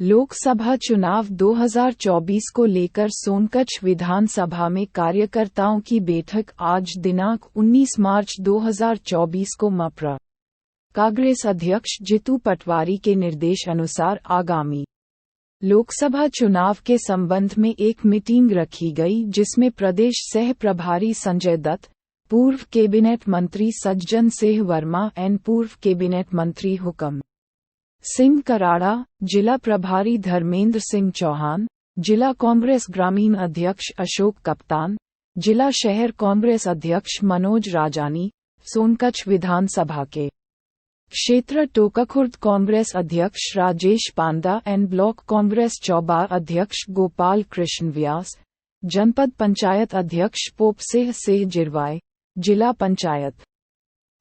लोकसभा चुनाव 2024 को लेकर सोनकच्छ विधानसभा में कार्यकर्ताओं की बैठक आज दिनांक 19 मार्च 2024 को मप्र. कांग्रेस अध्यक्ष जितू पटवारी के निर्देश अनुसार आगामी लोकसभा चुनाव के संबंध में एक मीटिंग रखी गई, जिसमें प्रदेश सह प्रभारी संजय दत्त, पूर्व कैबिनेट मंत्री सज्जन सिंह वर्मा एवं पूर्व कैबिनेट मंत्री हुकम सिंह कराड़ा, जिला प्रभारी धर्मेंद्र सिंह चौहान, जिला कांग्रेस ग्रामीण अध्यक्ष अशोक कप्तान, जिला शहर कांग्रेस अध्यक्ष मनोज राजानी, सोनकच्छ विधानसभा के क्षेत्र टोकाखुर्द कांग्रेस अध्यक्ष राजेश पांडा एवं ब्लॉक कांग्रेस चौबार अध्यक्ष गोपाल कृष्ण व्यास, जनपद पंचायत अध्यक्ष पोपसिंह सिंह जिरवाय, जिला पंचायत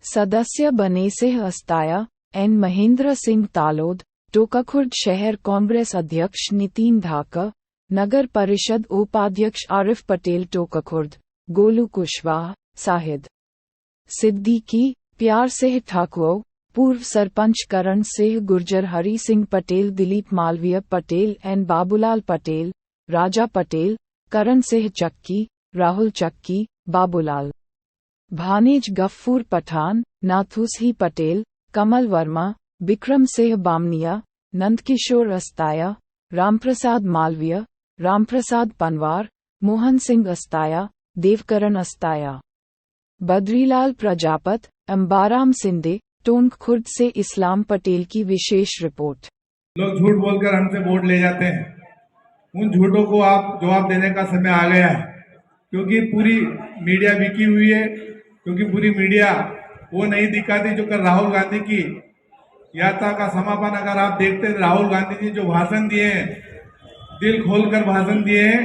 सदस्य बने सिंह अस्ताया एन महेंद्र सिंह तालोद, टोकाखुर्द शहर कांग्रेस अध्यक्ष नितिन धाकर, नगर परिषद उपाध्यक्ष आरिफ पटेल टोकाखुर्द, गोलू कुशवाहा, साहिद सिद्दीकी, प्यार सिंह ठाकुर, पूर्व सरपंच करण सिंह गुर्जर, हरी सिंह पटेल, दिलीप मालवीय पटेल एन बाबूलाल पटेल, राजा पटेल, करण सिंह चक्की, राहुल चक्की, बाबूलाल भानेज, गफ्फूर पठान, नाथूसी पटेल, कमल वर्मा, विक्रम सिंह बामनिया, नंदकिशोर अस्ताया, रामप्रसाद मालवीय, रामप्रसाद पनवार, मोहन सिंह अस्ताया, देवकरण अस्ताया, बद्रीलाल प्रजापत, अंबाराम सिंधे, टोंकखुर्द से इस्लाम पटेल की विशेष रिपोर्ट. लोग झूठ बोलकर हमसे वोट ले जाते हैं. उन झूठों को आप जवाब देने का समय आ गया है, क्योंकि पूरी मीडिया बिकी हुई है. क्योंकि पूरी मीडिया वो नहीं दिखाती जो कर राहुल गांधी की यात्रा का समापन अगर आप देखते हैं, राहुल गांधी जी जो भाषण दिए हैं, दिल खोलकर भाषण दिए हैं.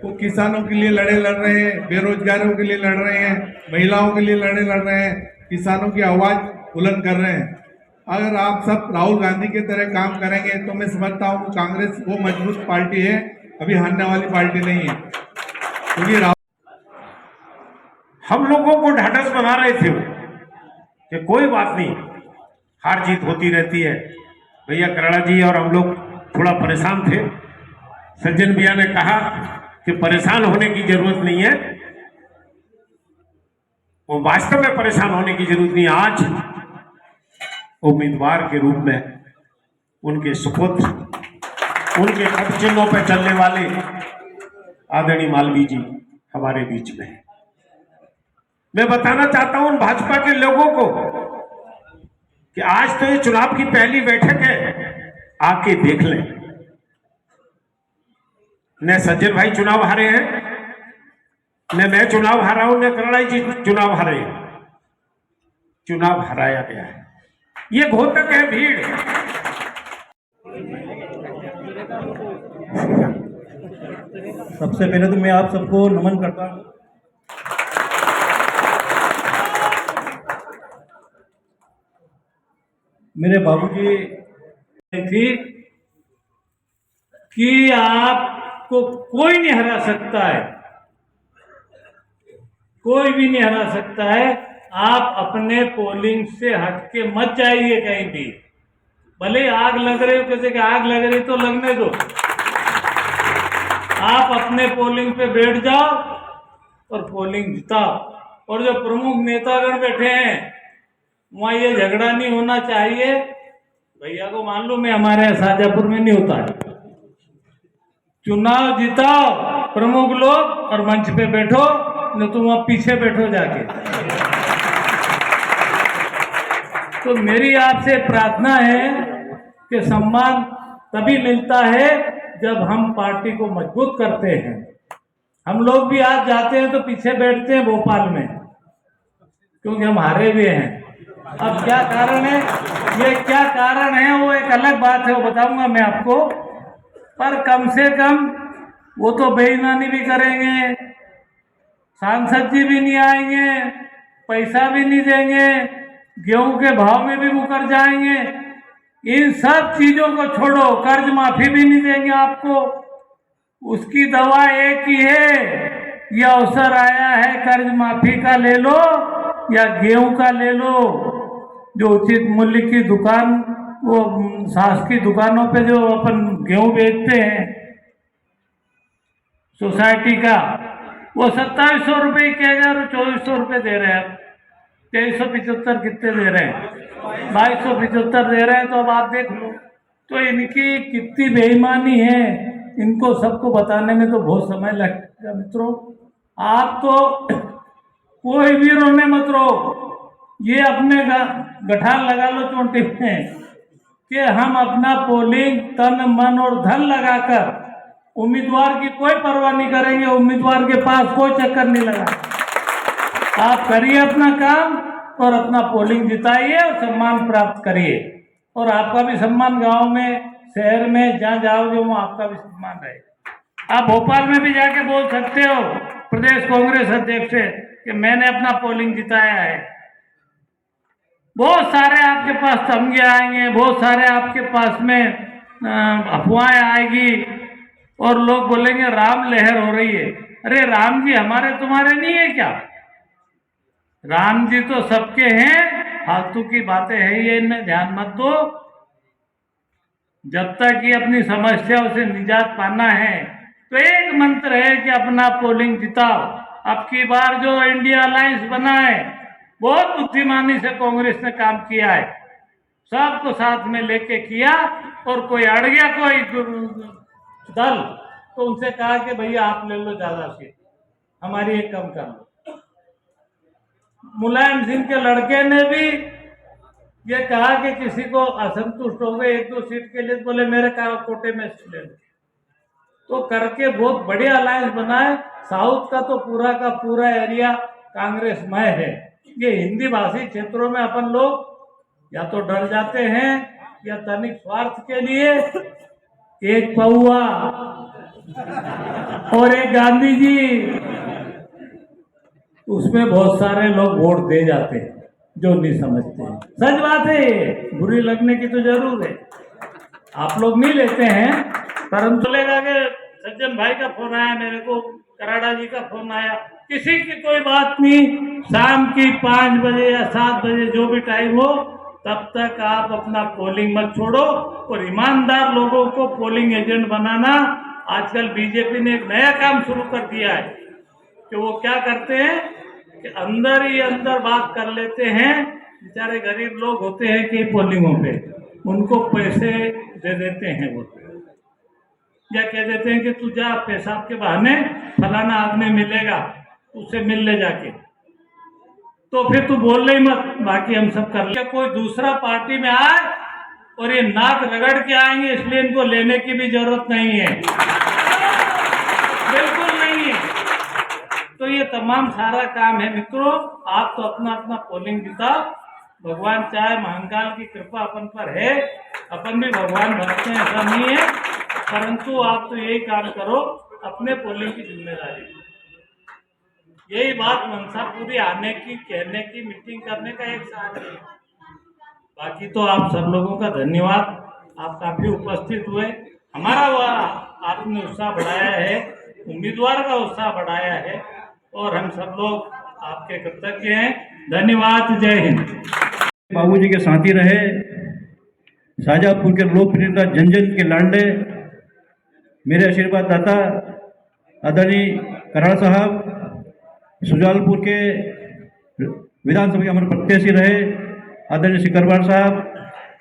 वो किसानों के लिए लड़े लड़ रहे हैं, बेरोजगारों के लिए लड़ रहे हैं, महिलाओं के लिए लड़े लड़ रहे हैं, किसानों की आवाज बुलंद कर रहे हैं. अगर आप सब राहुल गांधी की तरह काम करेंगे तो मैं समझता हूँ कांग्रेस वो मजबूत पार्टी है, अभी हारने वाली पार्टी नहीं है. क्योंकि हम लोगों को ढाढ़स बना रहे थे कि कोई बात नहीं, हार जीत होती रहती है. भैया कराड़ा जी और हम लोग थोड़ा परेशान थे. सज्जन भैया ने कहा कि परेशान होने की जरूरत नहीं है. वो वास्तव में परेशान होने की जरूरत नहीं. आज उम्मीदवार के रूप में उनके सुपुत्र, उनके पद चिन्हों पर चलने वाले आदरणीय मालवीय जी हमारे बीच में है. मैं बताना चाहता हूं उन भाजपा के लोगों को कि आज तो ये चुनाव की पहली बैठक है, आके देख लें. न सज्जन भाई चुनाव हारे हैं, न मैं चुनाव हारा हूं, न कराड़ा जी चुनाव हारे हैं. चुनाव हराया गया है. ये घोतक है भीड़. सबसे पहले तो मैं आप सबको नमन करता हूं. मेरे बाबूजी थी कि आपको कोई नहीं हरा सकता है, कोई भी नहीं हरा सकता है. आप अपने पोलिंग से हटके मत जाइए कहीं भी. भले आग लग रही हो, किसी की आग लग रही तो लगने दो. आप अपने पोलिंग पे बैठ जाओ और पोलिंग जिताओ. और जो प्रमुख नेतागण बैठे हैं वहां ये झगड़ा नहीं होना चाहिए. भैया को मालूम है हमारे शाहजहांपुर में नहीं होता है. चुनाव जिताओ प्रमुख लोग और मंच पे बैठो, न तो वहां पीछे बैठो जाके. तो मेरी आपसे प्रार्थना है कि सम्मान तभी मिलता है जब हम पार्टी को मजबूत करते हैं. हम लोग भी आज जाते हैं तो पीछे बैठते हैं भोपाल में, क्योंकि हम हारे हुए हैं. अब क्या कारण है, ये क्या कारण है वो एक अलग बात है, वो बताऊंगा मैं आपको. पर कम से कम वो तो बेईमानी भी करेंगे, सांसद जी भी नहीं आएंगे, पैसा भी नहीं देंगे, गेहूं के भाव में भी मुकर जाएंगे. इन सब चीजों को छोड़ो, कर्ज माफी भी नहीं देंगे आपको. उसकी दवा एक ही है, यह अवसर आया है कर्ज माफी का ले लो या गेहूं का ले लो. जो उचित मूल्य की दुकान वो शासकीय दुकानों पे जो अपन गेहूं बेचते हैं सोसाइटी का, वो 2700 रुपये की जगह 2400 रुपये दे रहे हैं। 2375 कितने दे रहे हैं? 2275 दे रहे हैं। तो अब आप देख लो, तो इनकी कितनी बेईमानी है, इनको सबको बताने में तो बहुत समय लगेगा। मित्रों, आप तो कोई भी रोने मत रो, ये अपने गठार लगा लो चोटी में कि हम अपना पोलिंग तन मन और धन लगाकर, उम्मीदवार की कोई परवाह नहीं करेंगे, उम्मीदवार के पास कोई चक्कर नहीं लगा। आप करिए अपना काम और अपना पोलिंग जिताइए और सम्मान प्राप्त करिए, और आपका भी सम्मान गांव में, शहर में, जहाँ जाओगे वहाँ आपका भी सम्मान रहेगा। आप भोपाल में भी जाके बोल सकते हो प्रदेश कांग्रेस अध्यक्ष से कि मैंने अपना पोलिंग जिताया है। बहुत सारे आपके पास तमगे आएंगे, बहुत सारे आपके पास में अफवाहें आएगी और लोग बोलेंगे राम लहर हो रही है। अरे राम जी हमारे तुम्हारे नहीं है क्या? राम जी तो सबके हैं, फालतू की बातें हैं ये, इनमें ध्यान मत दो। जब तक ये अपनी समस्याओं से निजात पाना है तो एक मंत्र है कि अपना पोलिंग जिताओ। अब की बार जो इंडिया अलायंस बना है, बहुत बुद्धिमानी से कांग्रेस ने काम किया है, सबको साथ में लेके किया, और कोई अड़ गया कोई दल तो उनसे कहा कि भैया आप ले लो ज्यादा सीट, हमारी एक कम कर लो। मुलायम सिंह के लड़के ने भी ये कहा कि किसी को असंतुष्ट हो गए 1-2 सीट के लिए, बोले मेरे कोटे में ले लो, तो करके बहुत बढ़िया अलायंस बनाए। साउथ का तो पूरा का पूरा एरिया कांग्रेसमय है। ये हिंदी भाषी क्षेत्रों में अपन लोग या तो डर जाते हैं या तनिक स्वार्थ के लिए एक पौआ और एक गांधी जी, उसमें बहुत सारे लोग वोट दे जाते हैं जो नहीं समझते हैं। सच बात है, बुरी लगने की तो जरूर है, आप लोग नहीं लेते हैं, परंतु लेगा कि सज्जन भाई का फोन आया मेरे को, कराड़ा जी का फोन आया, किसी की कोई बात नहीं, शाम की 5 बजे या 7 बजे जो भी टाइम हो, तब तक आप अपना पोलिंग मत छोड़ो और ईमानदार लोगों को पोलिंग एजेंट बनाना। आजकल बीजेपी ने एक नया काम शुरू कर दिया है कि वो क्या करते हैं कि अंदर ही अंदर बात कर लेते हैं। बेचारे गरीब लोग होते हैं कि पोलिंगों पे उनको पैसे दे देते हैं, वो या कह देते हैं कि तू जा पेशाब के बहाने फलाना आदमी मिलेगा, उससे मिल ले जाके, तो फिर तू बोल ले मत, बाकी हम सब कर ले। कोई दूसरा पार्टी में आए और ये नाक रगड़ के आएंगे, इसलिए इनको लेने की भी जरूरत नहीं है, बिल्कुल नहीं है। तो ये तमाम सारा काम है। मित्रों, आप तो अपना अपना पोलिंग जिताओ, भगवान चाहे महाकाल की कृपा अपन पर है, अपन भी भगवान भक्त हैं ऐसा नहीं है, परंतु आप तो यही काम करो, अपने पोलिंग की जिम्मेदारी, यही बात मनसा पूरी आने की, कहने की, मीटिंग करने का एक साथ है। बाकी तो आप सब लोगों का धन्यवाद, आप काफी उपस्थित हुए, हमारा वह आपने उत्साह बढ़ाया है, उम्मीदवार का उत्साह बढ़ाया है, और हम सब लोग आपके कृतज्ञ हैं। धन्यवाद, जय हिंद। बाबूजी के साथी रहे, शाहजहाँपुर के लोकप्रिय नेता, जन जन के लाडले, मेरे आशीर्वाद दाता आदरणीय कराड़ साहब, सुजालपुर के विधानसभा के हमारे प्रत्याशी रहे आदरणीय श्री करवार साहब,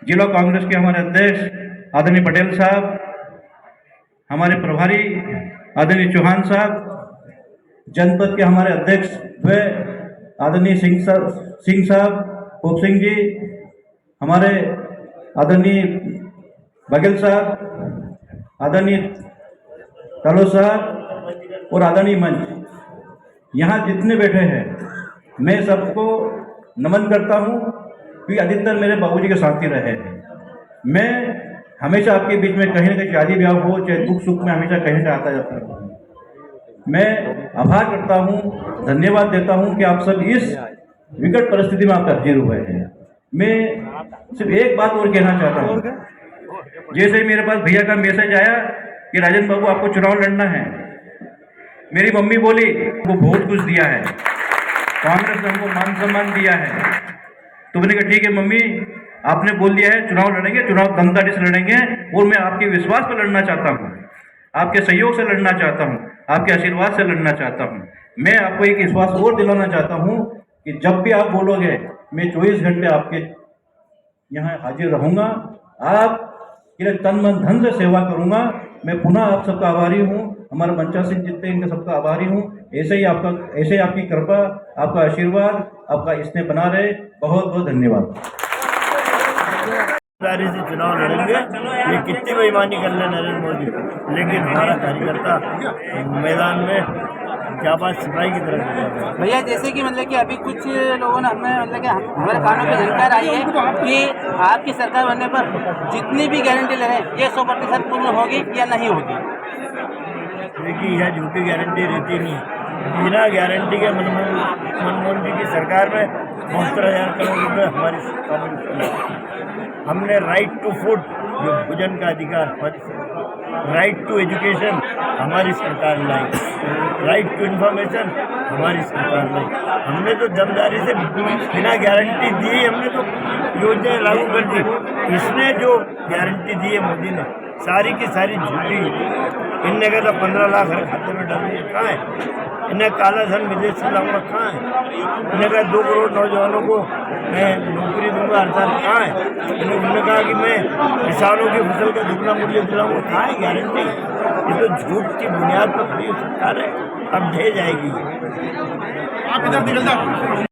जिला कांग्रेस के हमारे अध्यक्ष आदरणीय पटेल साहब, हमारे प्रभारी आदरणीय चौहान साहब, जनपद के हमारे अध्यक्ष व आदरणीय सिंह साहब, खूब सिंह जी, हमारे आदरणीय बघेल साहब, आदरणीय तालो साहब और आदरणीय मंच, यहाँ जितने बैठे हैं मैं सबको नमन करता हूँ, क्योंकि अधिकतर मेरे बाबूजी के साथी रहे हैं। मैं हमेशा आपके बीच में कहीं ना कहीं शादी ब्याह हो चाहे दुख सुख में हमेशा कहीं से आता जाता हूँ। मैं आभार करता हूँ, धन्यवाद देता हूँ कि आप सब इस विकट परिस्थिति में आप हाजिर हुए हैं। मैं सिर्फ एक बात और कहना चाहता हूँ, जैसे मेरे पास भैया का मैसेज आया कि राजन बाबू आपको चुनाव लड़ना है, मेरी मम्मी बोली वो बहुत कुछ दिया है, कांग्रेस ने हमको मान सम्मान दिया है, तो मैंने कहा ठीक है मम्मी, आपने बोल दिया है चुनाव लड़ेंगे, चुनाव दमदारी से लड़ेंगे, और मैं आपके विश्वास पर लड़ना चाहता हूँ, आपके सहयोग से लड़ना चाहता हूँ, आपके आशीर्वाद से लड़ना चाहता हूँ। मैं आपको एक विश्वास और दिलाना चाहता हूँ कि जब भी आप बोलोगे मैं 24 घंटे आपके यहाँ हाजिर रहूँगा, आपके लिए तन मन धन से सेवा करूँगा। मैं पुनः आप सबका आभारी हूँ, हमारे मंचा सिंह जितने इनका सबका आभारी हूँ। ऐसे ही आपकी कृपा, आपका आशीर्वाद, आपका स्नेह बना रहे। बहुत बहुत धन्यवाद। से चुनाव लड़ेंगे, ये कितनी बेईमानी कर ले नरेंद्र मोदी, लेकिन हमारा कार्यकर्ता मैदान में जाबाज सिपाही की तरह। भैया जैसे कि मतलब कि अभी कुछ लोगों ने हमें मतलब कि हमारे कानों में जानकारी आई है कि आपकी सरकार बनने पर जितनी भी गारंटी ले रहे हैं ये 100% पूर्ण होगी या नहीं होगी? देखिए यह झूठी गारंटी रहती नहीं है। बिना गारंटी के मनमोहन जी की सरकार में 72,000 करोड़ रुपये हमारी सरकार। हमने राइट टू फूड, जो भोजन का अधिकार, राइट टू एजुकेशन हमारी सरकार लाई, राइट टू इन्फॉर्मेशन हमारी सरकार लाई। हमने तो दमदारी से बिना गारंटी दी, हमने तो योजनाएं लागू कर दी। इसने जो गारंटी दी है मोदी ने, सारी की सारी झूठी। इनने कहा था 15 लाख हर खाते में डालेंगे, कहाँ है? इन्हें काला धन विदेश से लाऊंगा, कहाँ है? इन्हें कहा 2 करोड़ नौजवानों को मैं नौकरी दूंगा हर साल, कहाँ है? उन्होंने कहा कि मैं किसानों की फसल का दुगना मूल्य दिलाऊंगा, कहाँ है गारंटी? ये तो झूठ की बुनियाद पर खड़ी सरकार है, अब ढह जाएगी।